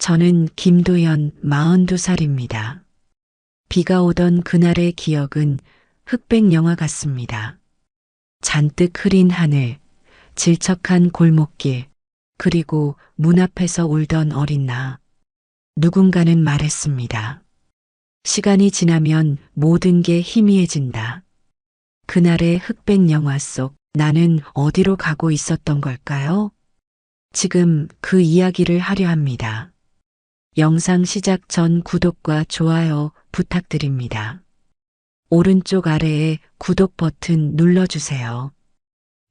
저는 김도연 42살입니다. 비가 오던 그날의 기억은 흑백 영화 같습니다. 잔뜩 흐린 하늘, 질척한 골목길, 그리고 문 앞에서 울던 어린 나. 누군가는 말했습니다. 시간이 지나면 모든 게 희미해진다. 그날의 흑백 영화 속 나는 어디로 가고 있었던 걸까요? 지금 그 이야기를 하려 합니다. 영상 시작 전 구독과 좋아요 부탁드립니다. 오른쪽 아래에 구독 버튼 눌러주세요.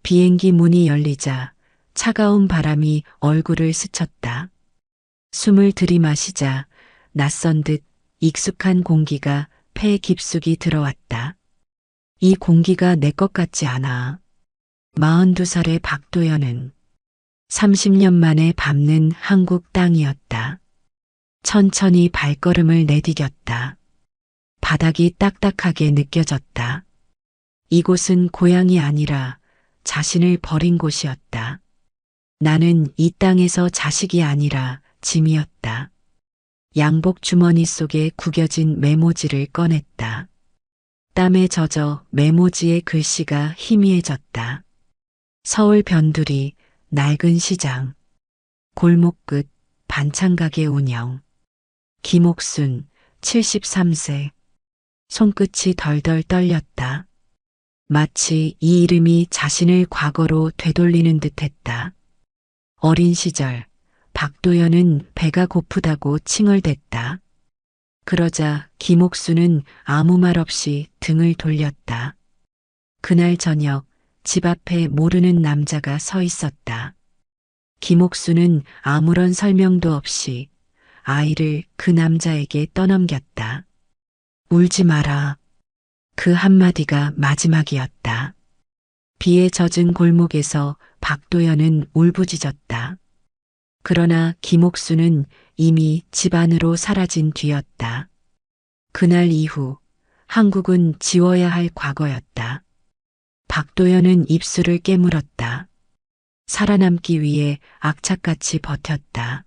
비행기 문이 열리자 차가운 바람이 얼굴을 스쳤다. 숨을 들이마시자 낯선 듯 익숙한 공기가 폐 깊숙이 들어왔다. 이 공기가 내 것 같지 않아. 42살의 박도연은 30년 만에 밟는 한국 땅이었다. 천천히 발걸음을 내디뎠다. 바닥이 딱딱하게 느껴졌다. 이곳은 고향이 아니라 자신을 버린 곳이었다. 나는 이 땅에서 자식이 아니라 짐이었다. 양복 주머니 속에 구겨진 메모지를 꺼냈다. 땀에 젖어 메모지의 글씨가 희미해졌다. 서울 변두리, 낡은 시장, 골목 끝, 반찬가게 운영. 김옥순, 73세. 손끝이 덜덜 떨렸다. 마치 이 이름이 자신을 과거로 되돌리는 듯했다. 어린 시절, 박도연은 배가 고프다고 칭얼댔다. 그러자 김옥순은 아무 말 없이 등을 돌렸다. 그날 저녁 집 앞에 모르는 남자가 서 있었다. 김옥순은 아무런 설명도 없이 아이를 그 남자에게 떠넘겼다. 울지 마라. 그 한마디가 마지막이었다. 비에 젖은 골목에서 박도연은 울부짖었다. 그러나 김옥순은 이미 집 안으로 사라진 뒤였다. 그날 이후 한국은 지워야 할 과거였다. 박도연은 입술을 깨물었다. 살아남기 위해 악착같이 버텼다.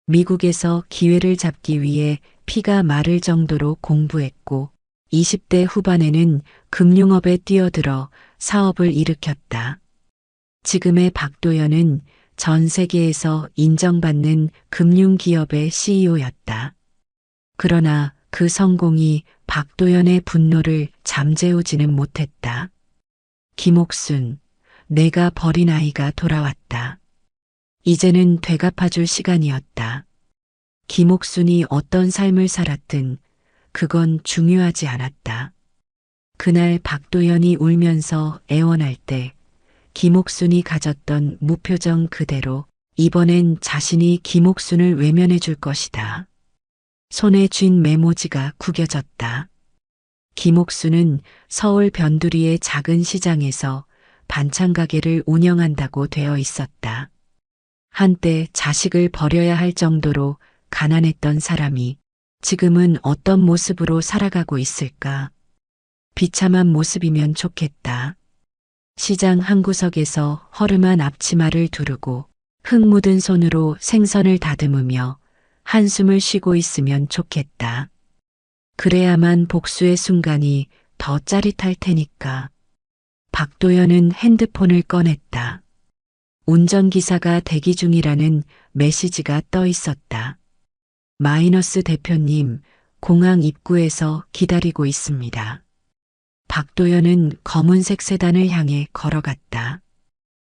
미국에서 기회를 잡기 위해 피가 마를 정도로 공부했고 20대 후반에는 금융업에 뛰어들어 사업을 일으켰다. 지금의 박도연은 전 세계에서 인정받는 금융기업의 CEO였다. 그러나 그 성공이 박도연의 분노를 잠재우지는 못했다. 김옥순, 내가 버린 아이가 돌아왔다. 이제는 되갚아줄 시간이었다. 김옥순이 어떤 삶을 살았든 그건 중요하지 않았다. 그날 박도연이 울면서 애원할 때 김옥순이 가졌던 무표정 그대로 이번엔 자신이 김옥순을 외면해 줄 것이다. 손에 쥔 메모지가 구겨졌다. 김옥순은 서울 변두리의 작은 시장에서 반찬 가게를 운영한다고 되어 있었다. 한때 자식을 버려야 할 정도로 가난했던 사람이 지금은 어떤 모습으로 살아가고 있을까? 비참한 모습이면 좋겠다. 시장 한 구석에서 허름한 앞치마를 두르고 흙 묻은 손으로 생선을 다듬으며 한숨을 쉬고 있으면 좋겠다. 그래야만 복수의 순간이 더 짜릿할 테니까. 박도연은 핸드폰을 꺼냈다. 운전기사가 대기 중이라는 메시지가 떠 있었다. 마이너스 대표님, 공항 입구에서 기다리고 있습니다. 박도연은 검은색 세단을 향해 걸어갔다.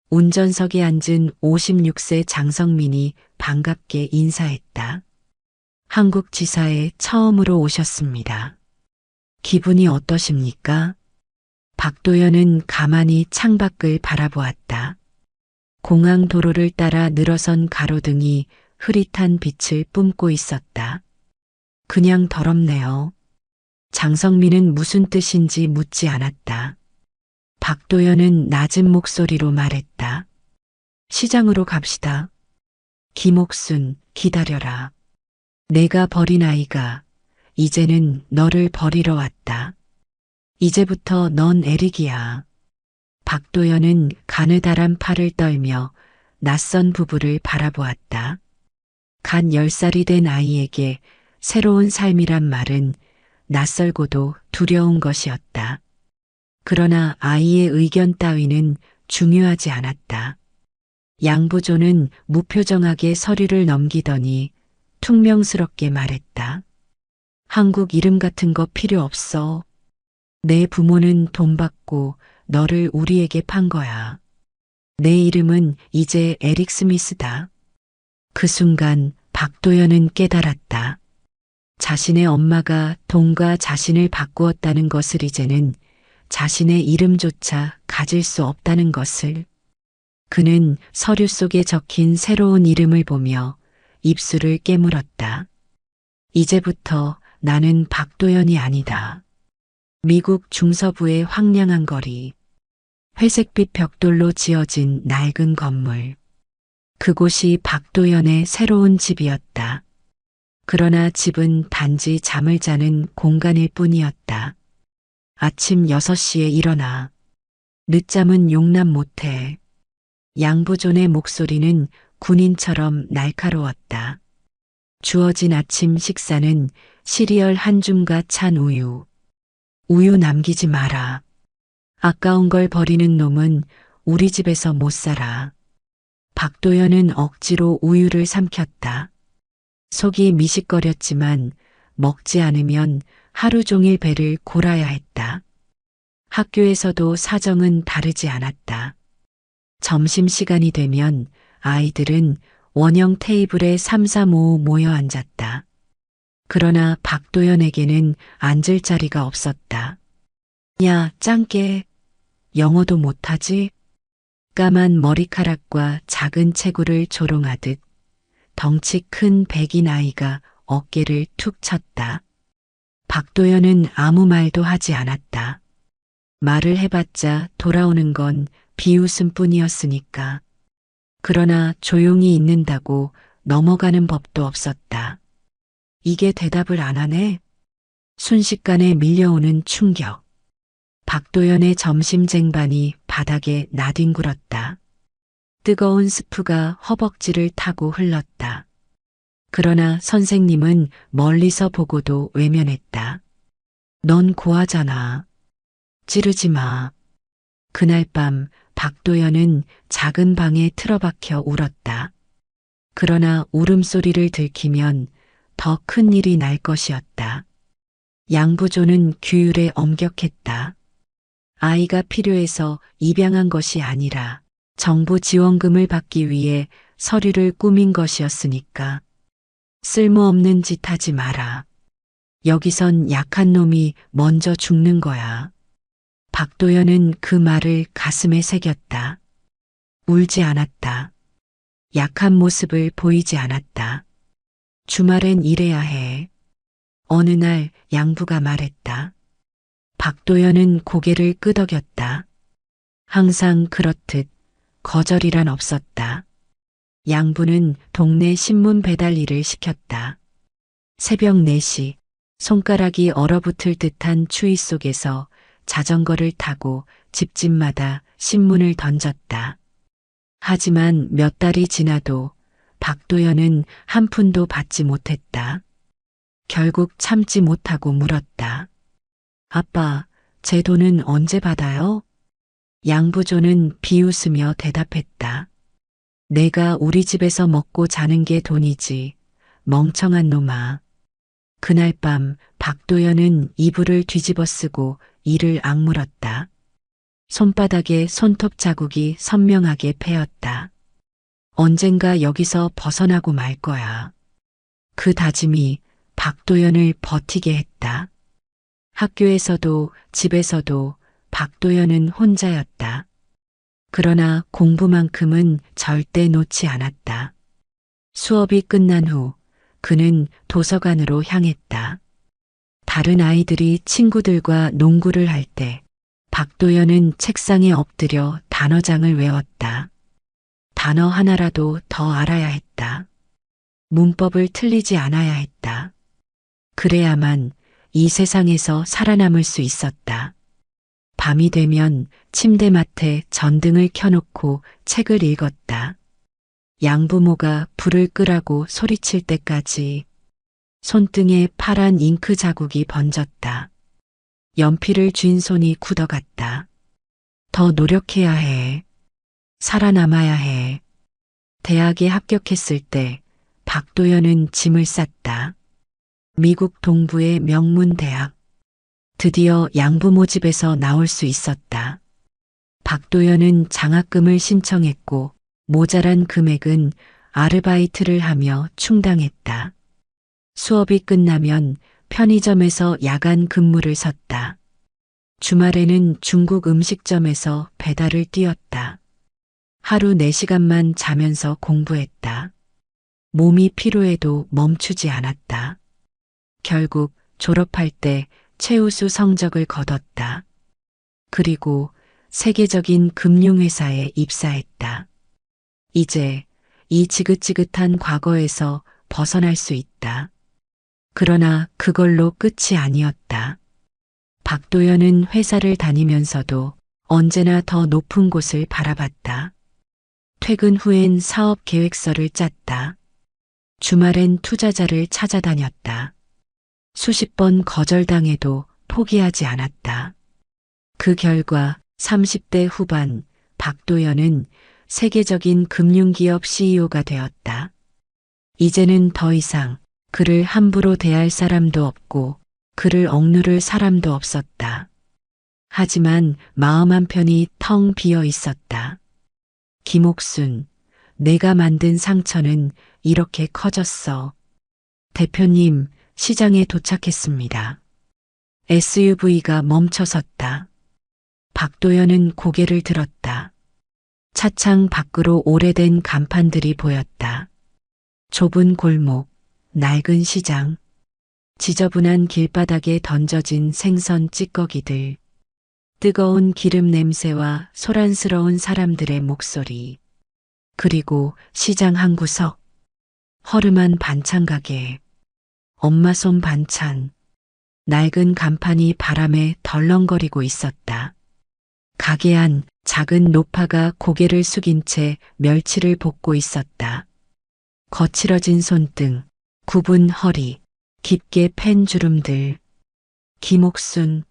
운전석에 앉은 56세 장성민이 반갑게 인사했다. 한국 지사에 처음으로 오셨습니다. 기분이 어떠십니까? 박도연은 가만히 창밖을 바라보았다. 공항 도로를 따라 늘어선 가로등이 흐릿한 빛을 뿜고 있었다. 그냥 더럽네요. 장성민은 무슨 뜻인지 묻지 않았다. 박도연은 낮은 목소리로 말했다. 시장으로 갑시다. 김옥순, 기다려라. 내가 버린 아이가 이제는 너를 버리러 왔다. 이제부터 넌 에릭이야. 박도연은 가느다란 팔을 떨며 낯선 부부를 바라보았다. 갓 10살이 된 아이에게 새로운 삶이란 말은 낯설고도 두려운 것이었다. 그러나 아이의 의견 따위는 중요하지 않았다. 양부조는 무표정하게 서류를 넘기더니 퉁명스럽게 말했다. 한국 이름 같은 거 필요 없어. 내 부모는 돈 받고 너를 우리에게 판 거야. 내 이름은 이제 에릭 스미스다. 그 순간 박도연은 깨달았다. 자신의 엄마가 돈과 자신을 바꾸었다는 것을 이제는 자신의 이름조차 가질 수 없다는 것을. 그는 서류 속에 적힌 새로운 이름을 보며 입술을 깨물었다. 이제부터 나는 박도연이 아니다. 미국 중서부의 황량한 거리. 회색빛 벽돌로 지어진 낡은 건물. 그곳이 박도연의 새로운 집이었다. 그러나 집은 단지 잠을 자는 공간일 뿐이었다. 아침 6시에 일어나. 늦잠은 용납 못해. 양부존의 목소리는 군인처럼 날카로웠다. 주어진 아침 식사는 시리얼 한 줌과 찬 우유. 우유 남기지 마라. 아까운 걸 버리는 놈은 우리 집에서 못 살아. 박도연은 억지로 우유를 삼켰다. 속이 미식거렸지만 먹지 않으면 하루 종일 배를 골아야 했다. 학교에서도 사정은 다르지 않았다. 점심시간이 되면 아이들은 원형 테이블에 3, 4, 5 모여 앉았다. 그러나 박도연에게는 앉을 자리가 없었다. 야, 짱깨. 영어도 못하지? 까만 머리카락과 작은 체구를 조롱하듯 덩치 큰 백인 아이가 어깨를 툭 쳤다. 박도연은 아무 말도 하지 않았다. 말을 해봤자 돌아오는 건 비웃음뿐이었으니까. 그러나 조용히 있는다고 넘어가는 법도 없었다. 이게 대답을 안 하네? 순식간에 밀려오는 충격. 박도연의 점심 쟁반이 바닥에 나뒹굴었다. 뜨거운 스프가 허벅지를 타고 흘렀다. 그러나 선생님은 멀리서 보고도 외면했다. 넌 고하잖아. 찌르지 마. 그날 밤 박도연은 작은 방에 틀어박혀 울었다. 그러나 울음소리를 들키면 더 큰 일이 날 것이었다. 양부조는 규율에 엄격했다. 아이가 필요해서 입양한 것이 아니라 정부 지원금을 받기 위해 서류를 꾸민 것이었으니까. 쓸모없는 짓 하지 마라. 여기선 약한 놈이 먼저 죽는 거야. 박도연은 그 말을 가슴에 새겼다. 울지 않았다. 약한 모습을 보이지 않았다. 주말엔 일해야 해. 어느 날 양부가 말했다. 박도연은 고개를 끄덕였다. 항상 그렇듯 거절이란 없었다. 양부는 동네 신문 배달 일을 시켰다. 새벽 4시 손가락이 얼어붙을 듯한 추위 속에서 자전거를 타고 집집마다 신문을 던졌다. 하지만 몇 달이 지나도 박도연은 한 푼도 받지 못했다. 결국 참지 못하고 물었다. 아빠, 제 돈은 언제 받아요? 양부조는 비웃으며 대답했다. 내가 우리 집에서 먹고 자는 게 돈이지. 멍청한 놈아. 그날 밤 박도연은 이불을 뒤집어 쓰고 이를 악물었다. 손바닥에 손톱 자국이 선명하게 패였다. 언젠가 여기서 벗어나고 말 거야. 그 다짐이 박도연을 버티게 했다. 학교에서도 집에서도 박도연은 혼자였다. 그러나 공부만큼은 절대 놓지 않았다. 수업이 끝난 후 그는 도서관으로 향했다. 다른 아이들이 친구들과 농구를 할 때 박도연은 책상에 엎드려 단어장을 외웠다. 단어 하나라도 더 알아야 했다. 문법을 틀리지 않아야 했다. 그래야만 이 세상에서 살아남을 수 있었다. 밤이 되면 침대맡에 전등을 켜놓고 책을 읽었다. 양부모가 불을 끄라고 소리칠 때까지 손등에 파란 잉크 자국이 번졌다. 연필을 쥔 손이 굳어갔다. 더 노력해야 해. 살아남아야 해. 대학에 합격했을 때 박도연은 짐을 쌌다. 미국 동부의 명문 대학. 드디어 양부모 집에서 나올 수 있었다. 박도연은 장학금을 신청했고 모자란 금액은 아르바이트를 하며 충당했다. 수업이 끝나면 편의점에서 야간 근무를 섰다. 주말에는 중국 음식점에서 배달을 뛰었다. 하루 4시간만 자면서 공부했다. 몸이 피로해도 멈추지 않았다. 결국 졸업할 때 최우수 성적을 거뒀다. 그리고 세계적인 금융회사에 입사했다. 이제 이 지긋지긋한 과거에서 벗어날 수 있다. 그러나 그걸로 끝이 아니었다. 박도연은 회사를 다니면서도 언제나 더 높은 곳을 바라봤다. 퇴근 후엔 사업 계획서를 짰다. 주말엔 투자자를 찾아다녔다. 수십 번 거절당해도 포기하지 않았다. 그 결과 30대 후반 박도연은 세계적인 금융기업 CEO가 되었다. 이제는 더 이상 그를 함부로 대할 사람도 없고 그를 억누를 사람도 없었다. 하지만 마음 한편이 텅 비어 있었다. 김옥순, 내가 만든 상처는 이렇게 커졌어. 대표님, 시장에 도착했습니다. SUV가 멈춰섰다. 박도연은 고개를 들었다. 차창 밖으로 오래된 간판들이 보였다. 좁은 골목, 낡은 시장, 지저분한 길바닥에 던져진 생선 찌꺼기들, 뜨거운 기름 냄새와 소란스러운 사람들의 목소리, 그리고 시장 한 구석, 허름한 반찬 가게, 엄마 손 반찬, 낡은 간판이 바람에 덜렁거리고 있었다. 가게 안 작은 노파가 고개를 숙인 채 멸치를 볶고 있었다. 거칠어진 손등, 굽은 허리, 깊게 팬 주름들. 김옥순.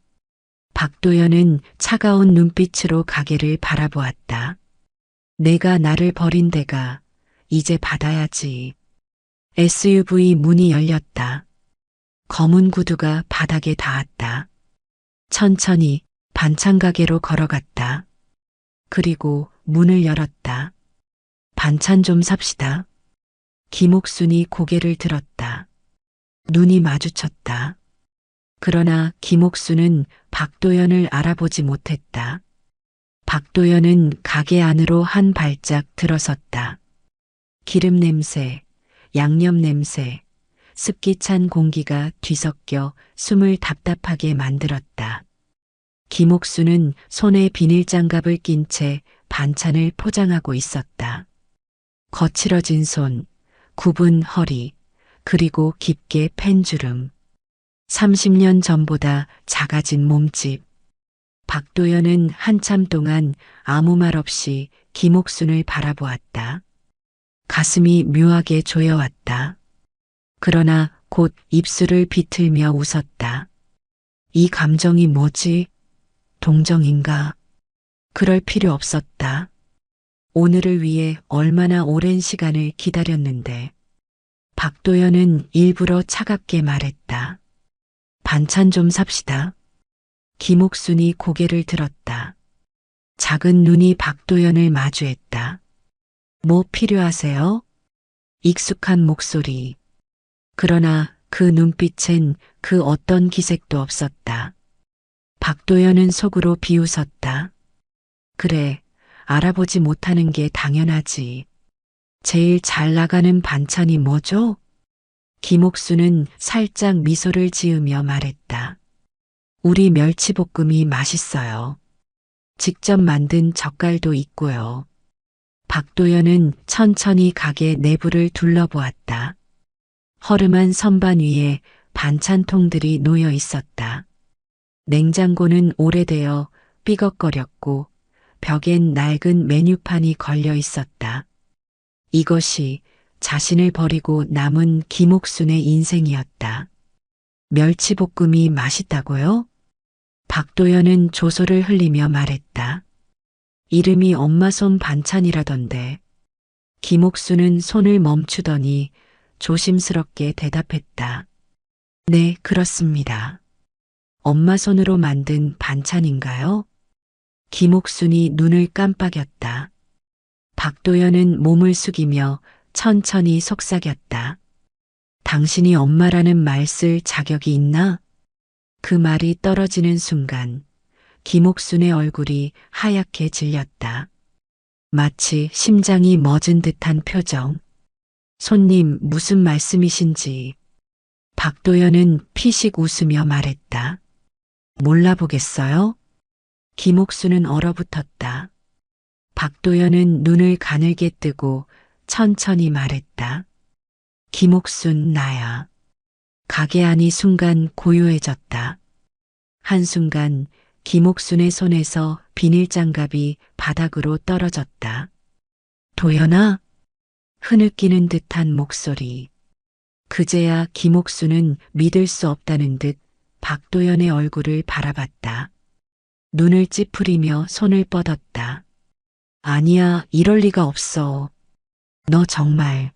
박도연은 차가운 눈빛으로 가게를 바라보았다. 내가 나를 버린 데가 이제 받아야지. SUV 문이 열렸다. 검은 구두가 바닥에 닿았다. 천천히 반찬 가게로 걸어갔다. 그리고 문을 열었다. 반찬 좀 삽시다. 김옥순이 고개를 들었다. 눈이 마주쳤다. 그러나 김옥순은 박도연을 알아보지 못했다. 박도연은 가게 안으로 한 발짝 들어섰다. 기름 냄새, 양념 냄새, 습기 찬 공기가 뒤섞여 숨을 답답하게 만들었다. 김옥순은 손에 비닐장갑을 낀 채 반찬을 포장하고 있었다. 거칠어진 손, 굽은 허리, 그리고 깊게 팬 주름. 30년 전보다 작아진 몸집. 박도연은 한참 동안 아무 말 없이 김옥순을 바라보았다. 가슴이 묘하게 조여왔다. 그러나 곧 입술을 비틀며 웃었다. 이 감정이 뭐지? 동정인가? 그럴 필요 없었다. 오늘을 위해 얼마나 오랜 시간을 기다렸는데. 박도연은 일부러 차갑게 말했다. 반찬 좀 삽시다. 김옥순이 고개를 들었다. 작은 눈이 박도연을 마주했다. 뭐 필요하세요? 익숙한 목소리. 그러나 그 눈빛엔 그 어떤 기색도 없었다. 박도연은 속으로 비웃었다. 그래, 알아보지 못하는 게 당연하지. 제일 잘 나가는 반찬이 뭐죠? 김옥수는 살짝 미소를 지으며 말했다. 우리 멸치볶음이 맛있어요. 직접 만든 젓갈도 있고요. 박도연은 천천히 가게 내부를 둘러보았다. 허름한 선반 위에 반찬통들이 놓여 있었다. 냉장고는 오래되어 삐걱거렸고 벽엔 낡은 메뉴판이 걸려 있었다. 이것이 자신을 버리고 남은 김옥순의 인생이었다. 멸치볶음이 맛있다고요? 박도연은 조소를 흘리며 말했다. 이름이 엄마 손 반찬이라던데. 김옥순은 손을 멈추더니 조심스럽게 대답했다. 네, 그렇습니다. 엄마 손으로 만든 반찬인가요? 김옥순이 눈을 깜빡였다. 박도연은 몸을 숙이며 천천히 속삭였다. 당신이 엄마라는 말 쓸 자격이 있나? 그 말이 떨어지는 순간 김옥순의 얼굴이 하얗게 질렸다. 마치 심장이 멎은 듯한 표정. 손님, 무슨 말씀이신지. 박도연은 피식 웃으며 말했다. 몰라보겠어요? 김옥순은 얼어붙었다. 박도연은 눈을 가늘게 뜨고 천천히 말했다. 김옥순, 나야. 가게 안이 순간 고요해졌다. 한순간 김옥순의 손에서 비닐장갑이 바닥으로 떨어졌다. 도연아? 흐느끼는 듯한 목소리. 그제야 김옥순은 믿을 수 없다는 듯 박도연의 얼굴을 바라봤다. 눈을 찌푸리며 손을 뻗었다. 아니야, 이럴 리가 없어. 너 정말.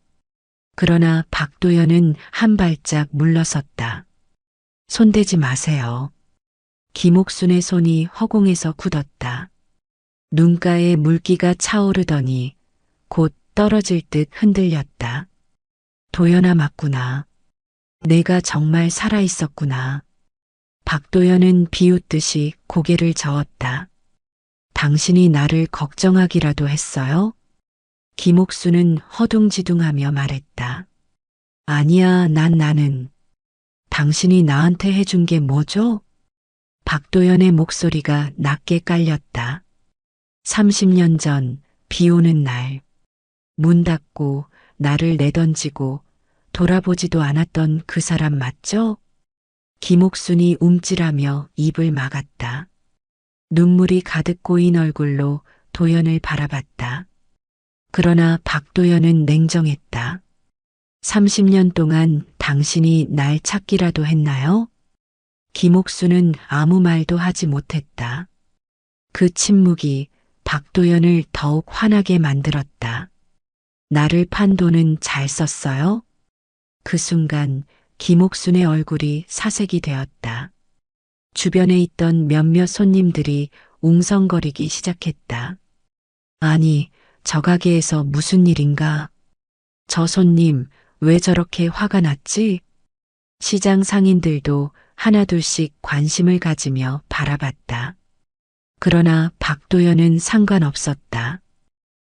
그러나 박도연은 한 발짝 물러섰다. 손대지 마세요. 김옥순의 손이 허공에서 굳었다. 눈가에 물기가 차오르더니 곧 떨어질 듯 흔들렸다. 도연아, 맞구나. 내가 정말 살아있었구나. 박도연은 비웃듯이 고개를 저었다. 당신이 나를 걱정하기라도 했어요? 김옥순은 허둥지둥하며 말했다. 아니야, 나는. 당신이 나한테 해준 게 뭐죠? 박도연의 목소리가 낮게 깔렸다. 30년 전 비 오는 날, 문 닫고 나를 내던지고 돌아보지도 않았던 그 사람 맞죠? 김옥순이 움찔하며 입을 막았다. 눈물이 가득 고인 얼굴로 도연을 바라봤다. 그러나 박도연은 냉정했다. 30년 동안 당신이 날 찾기라도 했나요? 김옥순은 아무 말도 하지 못했다. 그 침묵이 박도연을 더욱 화나게 만들었다. 나를 판 돈은 잘 썼어요? 그 순간 김옥순의 얼굴이 사색이 되었다. 주변에 있던 몇몇 손님들이 웅성거리기 시작했다. 아니, 저 가게에서 무슨 일인가? 저 손님, 왜 저렇게 화가 났지? 시장 상인들도 하나둘씩 관심을 가지며 바라봤다. 그러나 박도연은 상관없었다.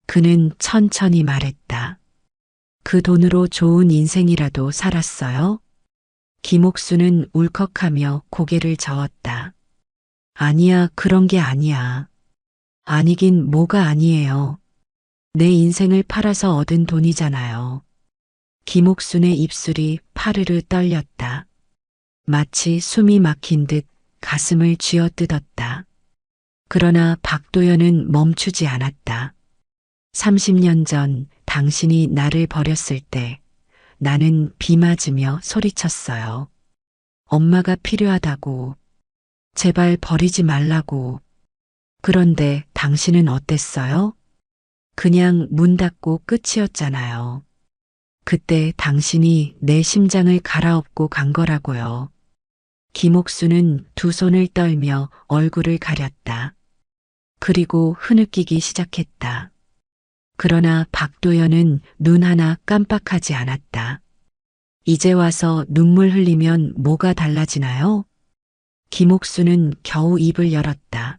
그는 천천히 말했다. 그 돈으로 좋은 인생이라도 살았어요? 김옥순은 울컥하며 고개를 저었다. 아니야, 그런 게 아니야. 아니긴 뭐가 아니에요. 내 인생을 팔아서 얻은 돈이잖아요. 김옥순의 입술이 파르르 떨렸다. 마치 숨이 막힌 듯 가슴을 쥐어뜯었다. 그러나 박도연은 멈추지 않았다. 30년 전 당신이 나를 버렸을 때 나는 비 맞으며 소리쳤어요. 엄마가 필요하다고. 제발 버리지 말라고. 그런데 당신은 어땠어요? 그냥 문 닫고 끝이었잖아요. 그때 당신이 내 심장을 갈아엎고 간 거라고요. 김옥순은 두 손을 떨며 얼굴을 가렸다. 그리고 흐느끼기 시작했다. 그러나 박도연은 눈 하나 깜빡하지 않았다. 이제 와서 눈물 흘리면 뭐가 달라지나요? 김옥순은 겨우 입을 열었다.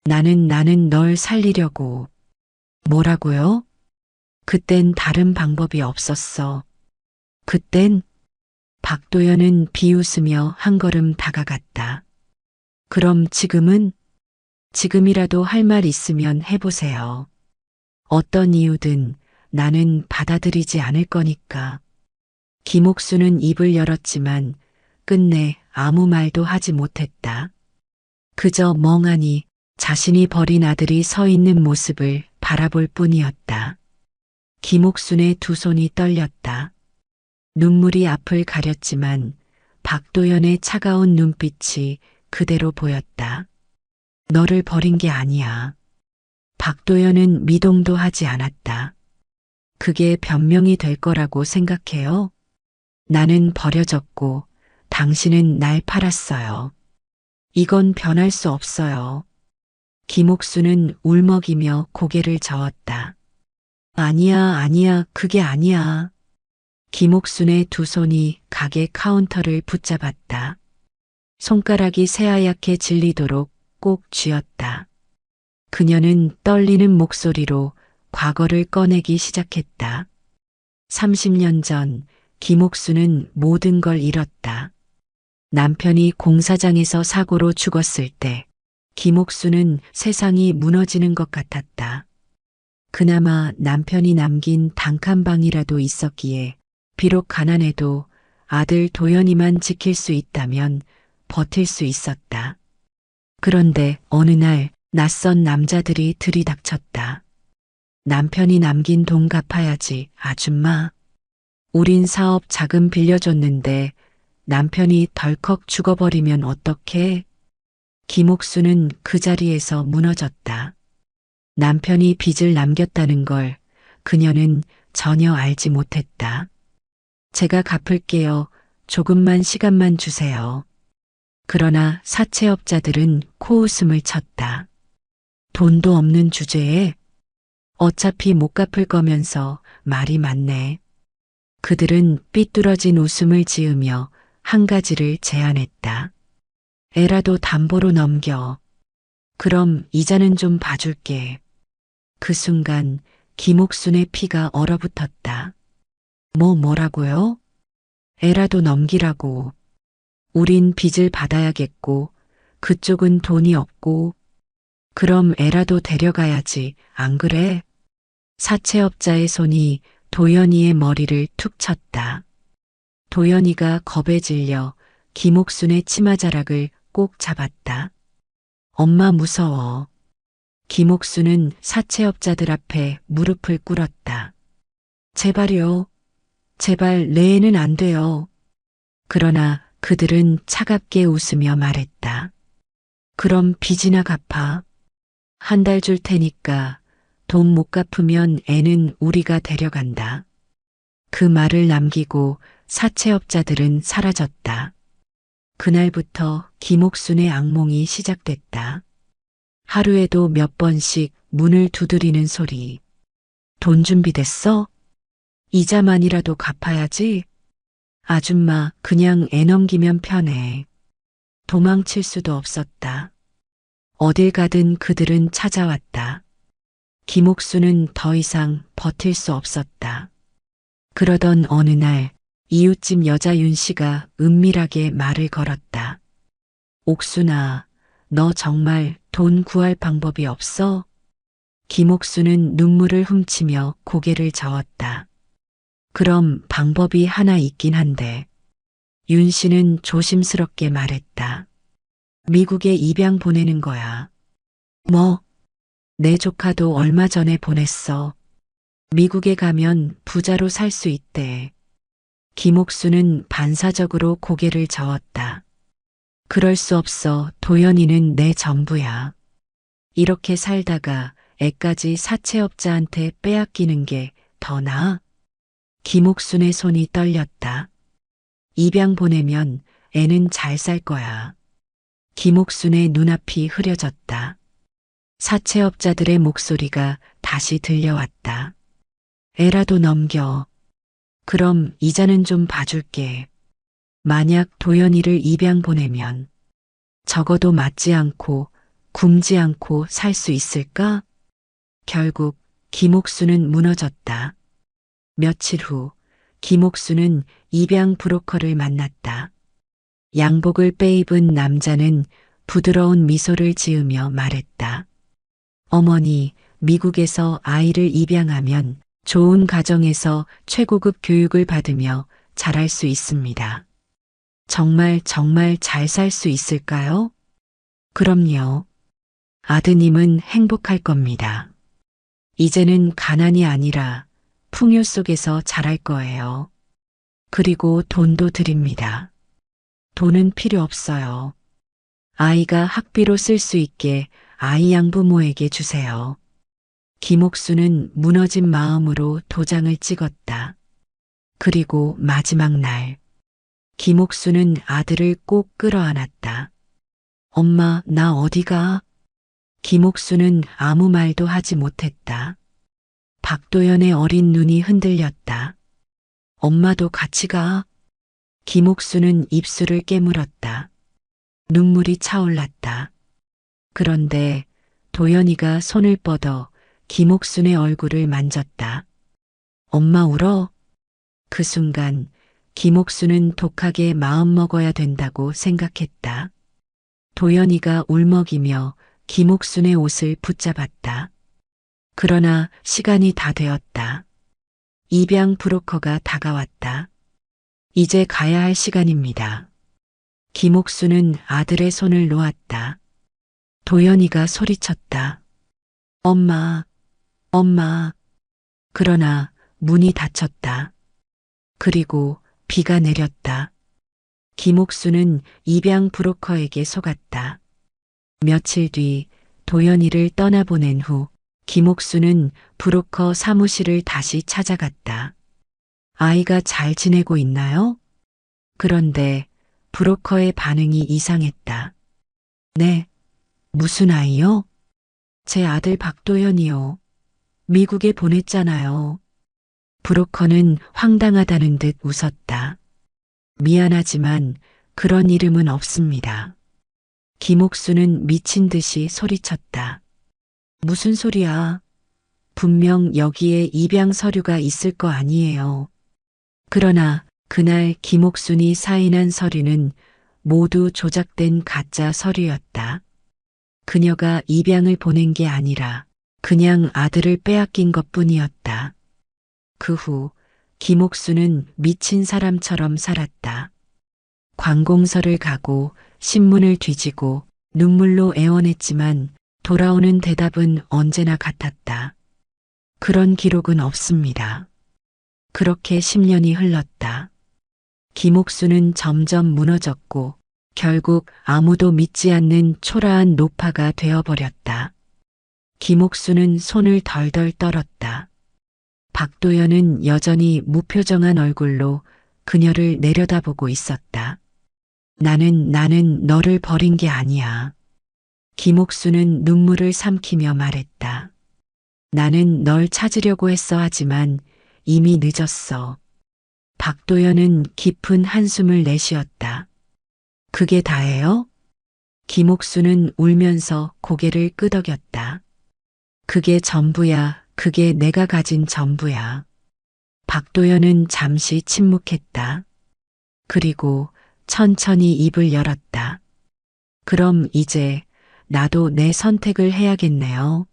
나는 널 살리려고. 뭐라고요? 그땐 다른 방법이 없었어. 그땐 박도연은 비웃으며 한 걸음 다가갔다. 그럼 지금은? 지금이라도 할 말 있으면 해보세요. 어떤 이유든 나는 받아들이지 않을 거니까. 김옥순은 입을 열었지만 끝내 아무 말도 하지 못했다. 그저 멍하니 자신이 버린 아들이 서 있는 모습을 바라볼 뿐이었다. 김옥순의 두 손이 떨렸다. 눈물이 앞을 가렸지만 박도연의 차가운 눈빛이 그대로 보였다. 너를 버린 게 아니야. 박도연은 미동도 하지 않았다. 그게 변명이 될 거라고 생각해요? 나는 버려졌고 당신은 날 팔았어요. 이건 변할 수 없어요. 김옥수는 울먹이며 고개를 저었다. 아니야, 아니야, 그게 아니야. 김옥순의 두 손이 가게 카운터를 붙잡았다. 손가락이 새하얗게 질리도록 꼭 쥐었다. 그녀는 떨리는 목소리로 과거를 꺼내기 시작했다. 30년 전 김옥수는 모든 걸 잃었다. 남편이 공사장에서 사고로 죽었을 때 김옥수는 세상이 무너지는 것 같았다. 그나마 남편이 남긴 단칸방이라도 있었기에 비록 가난해도 아들 도연이만 지킬 수 있다면 버틸 수 있었다. 그런데 어느 날 낯선 남자들이 들이닥쳤다. 남편이 남긴 돈 갚아야지, 아줌마. 우린 사업 자금 빌려줬는데 남편이 덜컥 죽어버리면 어떡해? 김옥수는 그 자리에서 무너졌다. 남편이 빚을 남겼다는 걸 그녀는 전혀 알지 못했다. 제가 갚을게요. 조금만 시간만 주세요. 그러나 사채업자들은 코웃음을 쳤다. 돈도 없는 주제에 어차피 못 갚을 거면서 말이 많네. 그들은 삐뚤어진 웃음을 지으며 한 가지를 제안했다. 애라도 담보로 넘겨. 그럼 이자는 좀 봐줄게. 그 순간 김옥순의 피가 얼어붙었다. 뭐라고요? 애라도 넘기라고. 우린 빚을 받아야겠고 그쪽은 돈이 없고 그럼 애라도 데려가야지, 안 그래? 사채업자의 손이 도연이의 머리를 툭 쳤다. 도연이가 겁에 질려 김옥순의 치마자락을 꼭 잡았다. 엄마 무서워. 김옥순은 사채업자들 앞에 무릎을 꿇었다. 제발요. 제발 내 애는 안 돼요. 그러나 그들은 차갑게 웃으며 말했다. 그럼 빚이나 갚아. 한 달 줄 테니까 돈 못 갚으면 애는 우리가 데려간다. 그 말을 남기고 사채업자들은 사라졌다. 그날부터 김옥순의 악몽이 시작됐다. 하루에도 몇 번씩 문을 두드리는 소리. 돈 준비됐어? 이자만이라도 갚아야지. 아줌마, 그냥 애 넘기면 편해. 도망칠 수도 없었다. 어딜 가든 그들은 찾아왔다. 김옥수는 더 이상 버틸 수 없었다. 그러던 어느 날 이웃집 여자 윤 씨가 은밀하게 말을 걸었다. 옥순아, 너 정말 돈 구할 방법이 없어? 김옥수는 눈물을 훔치며 고개를 저었다. 그럼 방법이 하나 있긴 한데. 윤 씨는 조심스럽게 말했다. 미국에 입양 보내는 거야. 뭐? 내 조카도 얼마 전에 보냈어. 미국에 가면 부자로 살 수 있대. 김옥수는 반사적으로 고개를 저었다. 그럴 수 없어. 도연이는 내 전부야. 이렇게 살다가 애까지 사채업자한테 빼앗기는 게 더 나아? 김옥순의 손이 떨렸다. 입양 보내면 애는 잘 살 거야. 김옥순의 눈앞이 흐려졌다. 사채업자들의 목소리가 다시 들려왔다. 애라도 넘겨. 그럼 이자는 좀 봐줄게. 만약 도연이를 입양 보내면 적어도 맞지 않고 굶지 않고 살 수 있을까? 결국 김옥수는 무너졌다. 며칠 후 김옥수는 입양 브로커를 만났다. 양복을 빼입은 남자는 부드러운 미소를 지으며 말했다. 어머니, 미국에서 아이를 입양하면 좋은 가정에서 최고급 교육을 받으며 자랄 수 있습니다. 정말 잘 살 수 있을까요? 그럼요. 아드님은 행복할 겁니다. 이제는 가난이 아니라 풍요 속에서 자랄 거예요. 그리고 돈도 드립니다. 돈은 필요 없어요. 아이가 학비로 쓸 수 있게 아이 양부모에게 주세요. 김옥수는 무너진 마음으로 도장을 찍었다. 그리고 마지막 날, 김옥수는 아들을 꼭 끌어안았다. 엄마, 나 어디가? 김옥수는 아무 말도 하지 못했다. 박도연의 어린 눈이 흔들렸다. 엄마도 같이 가. 김옥수는 입술을 깨물었다. 눈물이 차올랐다. 그런데 도연이가 손을 뻗어 김옥순의 얼굴을 만졌다. 엄마 울어? 그 순간 김옥순은 독하게 마음먹어야 된다고 생각했다. 도연이가 울먹이며 김옥순의 옷을 붙잡았다. 그러나 시간이 다 되었다. 입양 브로커가 다가왔다. 이제 가야 할 시간입니다. 김옥수는 아들의 손을 놓았다. 도연이가 소리쳤다. 엄마, 엄마. 그러나 문이 닫혔다. 그리고 비가 내렸다. 김옥수는 입양 브로커에게 속았다. 며칠 뒤 도연이를 떠나보낸 후 김옥수는 브로커 사무실을 다시 찾아갔다. 아이가 잘 지내고 있나요? 그런데 브로커의 반응이 이상했다. 네, 무슨 아이요? 제 아들 박도연이요. 미국에 보냈잖아요. 브로커는 황당하다는 듯 웃었다. 미안하지만 그런 이름은 없습니다. 김옥수는 미친 듯이 소리쳤다. 무슨 소리야? 분명 여기에 입양 서류가 있을 거 아니에요. 그러나 그날 김옥순이 사인한 서류는 모두 조작된 가짜 서류였다. 그녀가 입양을 보낸 게 아니라 그냥 아들을 빼앗긴 것뿐이었다. 그 후 김옥수는 미친 사람처럼 살았다. 관공서를 가고 신문을 뒤지고 눈물로 애원했지만 돌아오는 대답은 언제나 같았다. 그런 기록은 없습니다. 그렇게 10년이 흘렀다. 김옥수는 점점 무너졌고 결국 아무도 믿지 않는 초라한 노파가 되어버렸다. 김옥수는 손을 덜덜 떨었다. 박도연은 여전히 무표정한 얼굴로 그녀를 내려다보고 있었다. 나는 너를 버린 게 아니야. 김옥수는 눈물을 삼키며 말했다. 나는 널 찾으려고 했어 하지만 이미 늦었어. 박도연은 깊은 한숨을 내쉬었다. 그게 다예요? 김옥수는 울면서 고개를 끄덕였다. 그게 전부야. 그게 내가 가진 전부야. 박도연은 잠시 침묵했다. 그리고 천천히 입을 열었다. 그럼 이제 나도 내 선택을 해야겠네요.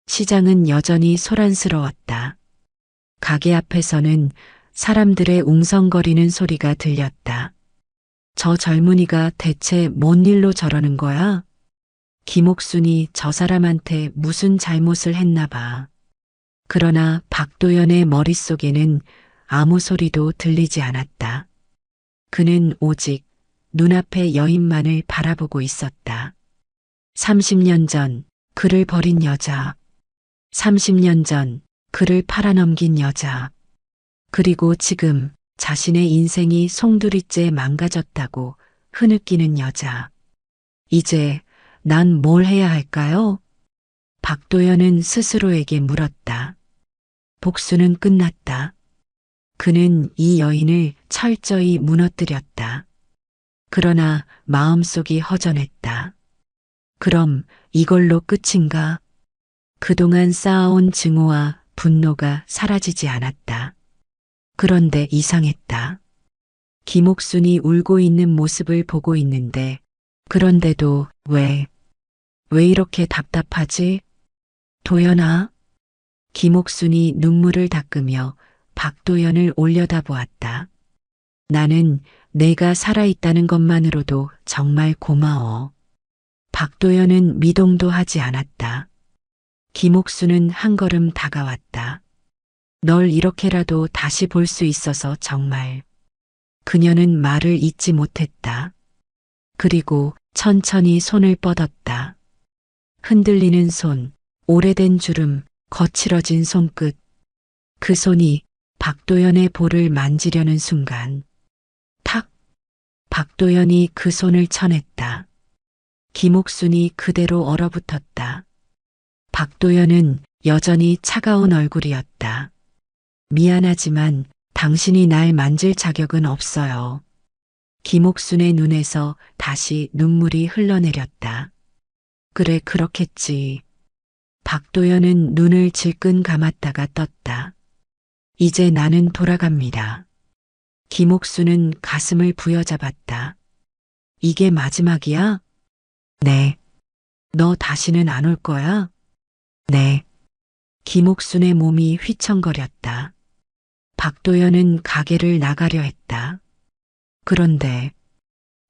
시장은 여전히 소란스러웠다. 가게 앞에서는 사람들의 웅성거리는 소리가 들렸다. 저 젊은이가 대체 뭔 일로 저러는 거야? 김옥순이 저 사람한테 무슨 잘못을 했나 봐. 그러나 박도연의 머릿속에는 아무 소리도 들리지 않았다. 그는 오직 눈앞의 여인만을 바라보고 있었다. 30년 전 그를 버린 여자. 30년 전 그를 팔아넘긴 여자. 그리고 지금 자신의 인생이 송두리째 망가졌다고 흐느끼는 여자. 이제 난 뭘 해야 할까요? 박도연은 스스로에게 물었다. 복수는 끝났다. 그는 이 여인을 철저히 무너뜨렸다. 그러나 마음속이 허전했다. 그럼 이걸로 끝인가? 그동안 쌓아온 증오와 분노가 사라지지 않았다. 그런데 이상했다. 김옥순이 울고 있는 모습을 보고 있는데 그런데도 왜 이렇게 답답하지? 도연아? 김옥순이 눈물을 닦으며 박도연을 올려다보았다. 나는 내가 살아있다는 것만으로도 정말 고마워. 박도연은 미동도 하지 않았다. 김옥순은 한 걸음 다가왔다. 널 이렇게라도 다시 볼 수 있어서 정말. 그녀는 말을 잇지 못했다. 그리고 천천히 손을 뻗었다. 흔들리는 손, 오래된 주름, 거칠어진 손끝. 그 손이 박도연의 볼을 만지려는 순간, 탁! 박도연이 그 손을 쳐냈다. 김옥순이 그대로 얼어붙었다. 박도연은 여전히 차가운 얼굴이었다. 미안하지만 당신이 날 만질 자격은 없어요. 김옥순의 눈에서 다시 눈물이 흘러내렸다. 그래, 그렇겠지. 박도연은 눈을 질끈 감았다가 떴다. 이제 나는 돌아갑니다. 김옥순은 가슴을 부여잡았다. 이게 마지막이야? 네. 너 다시는 안 올 거야? 네. 김옥순의 몸이 휘청거렸다. 박도연은 가게를 나가려 했다. 그런데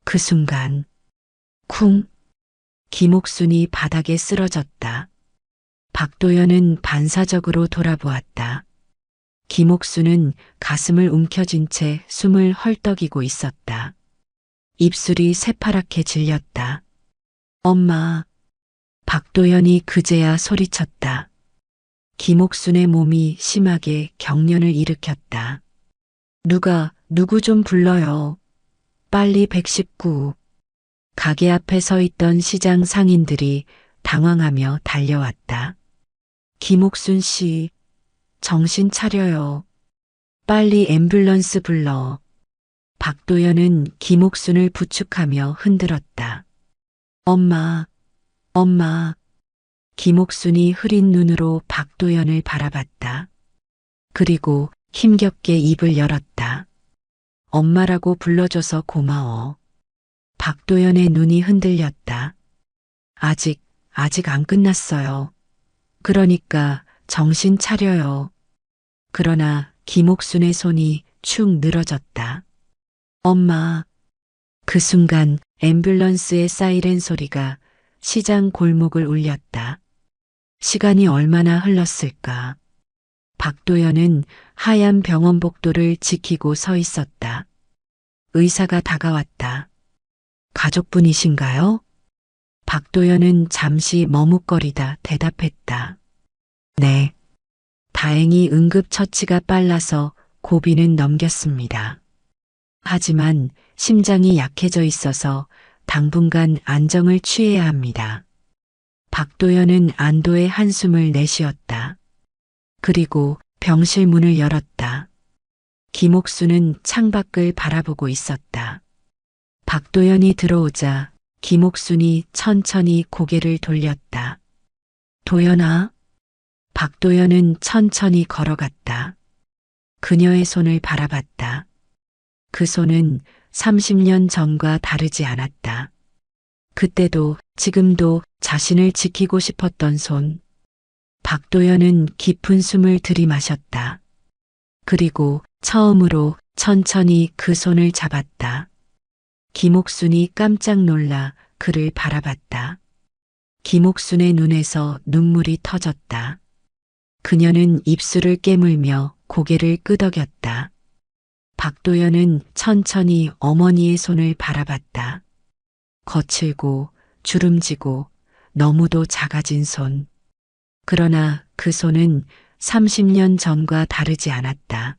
그 순간 쿵! 김옥순이 바닥에 쓰러졌다. 박도연은 반사적으로 돌아보았다. 김옥순은 가슴을 움켜쥔 채 숨을 헐떡이고 있었다. 입술이 새파랗게 질렸다. 엄마. 박도연이 그제야 소리쳤다. 김옥순의 몸이 심하게 경련을 일으켰다. 누구 좀 불러요. 빨리 119. 가게 앞에 서 있던 시장 상인들이 당황하며 달려왔다. 김옥순 씨, 정신 차려요. 빨리 앰뷸런스 불러. 박도연은 김옥순을 부축하며 흔들었다. 엄마. 김옥순이 흐린 눈으로 박도연을 바라봤다. 그리고 힘겹게 입을 열었다. 엄마라고 불러줘서 고마워. 박도연의 눈이 흔들렸다. 아직 안 끝났어요. 그러니까 정신 차려요. 그러나 김옥순의 손이 축 늘어졌다. 엄마. 그 순간 앰뷸런스의 사이렌 소리가 시장 골목을 울렸다. 시간이 얼마나 흘렀을까. 박도연은 하얀 병원 복도를 지키고 서 있었다. 의사가 다가왔다. 가족분이신가요? 박도연은 잠시 머뭇거리다 대답했다. 네. 다행히 응급처치가 빨라서 고비는 넘겼습니다. 하지만 심장이 약해져 있어서 당분간 안정을 취해야 합니다. 박도연은 안도의 한숨을 내쉬었다. 그리고 병실 문을 열었다. 김옥순은 창밖을 바라보고 있었다. 박도연이 들어오자 김옥순이 천천히 고개를 돌렸다. 도연아. 박도연은 천천히 걸어갔다. 그녀의 손을 바라봤다. 그 손은 30년 전과 다르지 않았다. 그때도 지금도 자신을 지키고 싶었던 손. 박도연은 깊은 숨을 들이마셨다. 그리고 처음으로 천천히 그 손을 잡았다. 김옥순이 깜짝 놀라 그를 바라봤다. 김옥순의 눈에서 눈물이 터졌다. 그녀는 입술을 깨물며 고개를 끄덕였다. 박도연은 천천히 어머니의 손을 바라봤다. 거칠고 주름지고 너무도 작아진 손. 그러나 그 손은 30년 전과 다르지 않았다.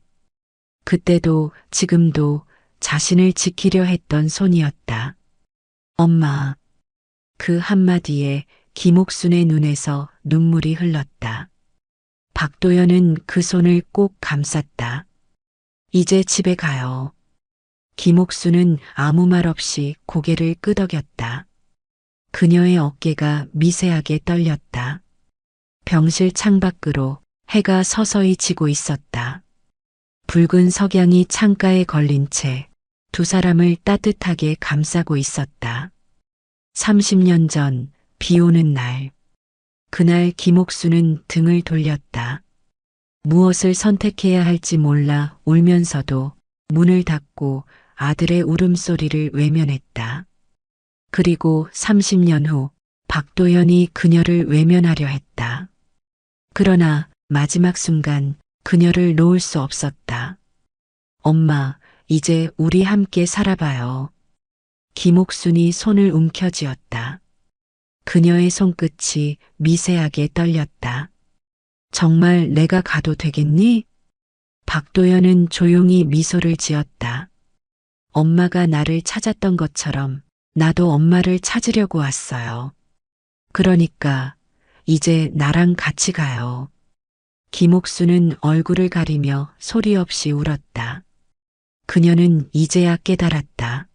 그때도 지금도 자신을 지키려 했던 손이었다. 엄마. 그 한마디에 김옥순의 눈에서 눈물이 흘렀다. 박도연은 그 손을 꼭 감쌌다. 이제 집에 가요. 김옥순은 아무 말 없이 고개를 끄덕였다. 그녀의 어깨가 미세하게 떨렸다. 병실 창밖으로 해가 서서히 지고 있었다. 붉은 석양이 창가에 걸린 채 두 사람을 따뜻하게 감싸고 있었다. 30년 전 비 오는 날. 그날 김옥순은 등을 돌렸다. 무엇을 선택해야 할지 몰라 울면서도 문을 닫고 아들의 울음소리를 외면했다. 그리고 30년 후 박도연이 그녀를 외면하려 했다. 그러나 마지막 순간 그녀를 놓을 수 없었다. 엄마, 이제 우리 함께 살아봐요. 김옥순이 손을 움켜쥐었다. 그녀의 손끝이 미세하게 떨렸다. 정말 내가 가도 되겠니? 박도연은 조용히 미소를 지었다. 엄마가 나를 찾았던 것처럼 나도 엄마를 찾으려고 왔어요. 그러니까 이제 나랑 같이 가요. 김옥수는 얼굴을 가리며 소리 없이 울었다. 그녀는 이제야 깨달았다.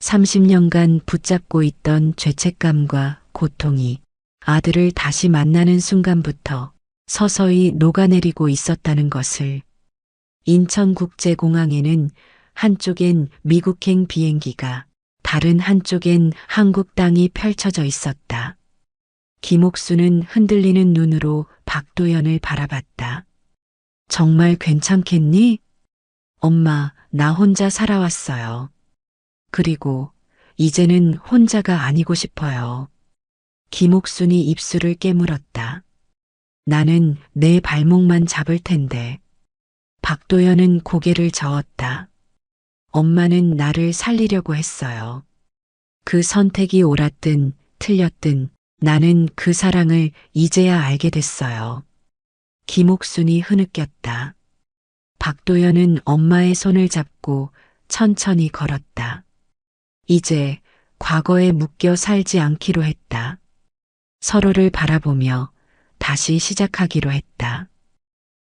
30년간 붙잡고 있던 죄책감과 고통이 아들을 다시 만나는 순간부터 서서히 녹아내리고 있었다는 것을. 인천국제공항에는 한쪽엔 미국행 비행기가, 다른 한쪽엔 한국 땅이 펼쳐져 있었다. 김옥수는 흔들리는 눈으로 박도연을 바라봤다. 정말 괜찮겠니? 엄마, 나 혼자 살아왔어요. 그리고 이제는 혼자가 아니고 싶어요. 김옥순이 입술을 깨물었다. 나는 내 발목만 잡을 텐데. 박도연은 고개를 저었다. 엄마는 나를 살리려고 했어요. 그 선택이 옳았든 틀렸든 나는 그 사랑을 이제야 알게 됐어요. 김옥순이 흐느꼈다. 박도연은 엄마의 손을 잡고 천천히 걸었다. 이제 과거에 묶여 살지 않기로 했다. 서로를 바라보며 다시 시작하기로 했다.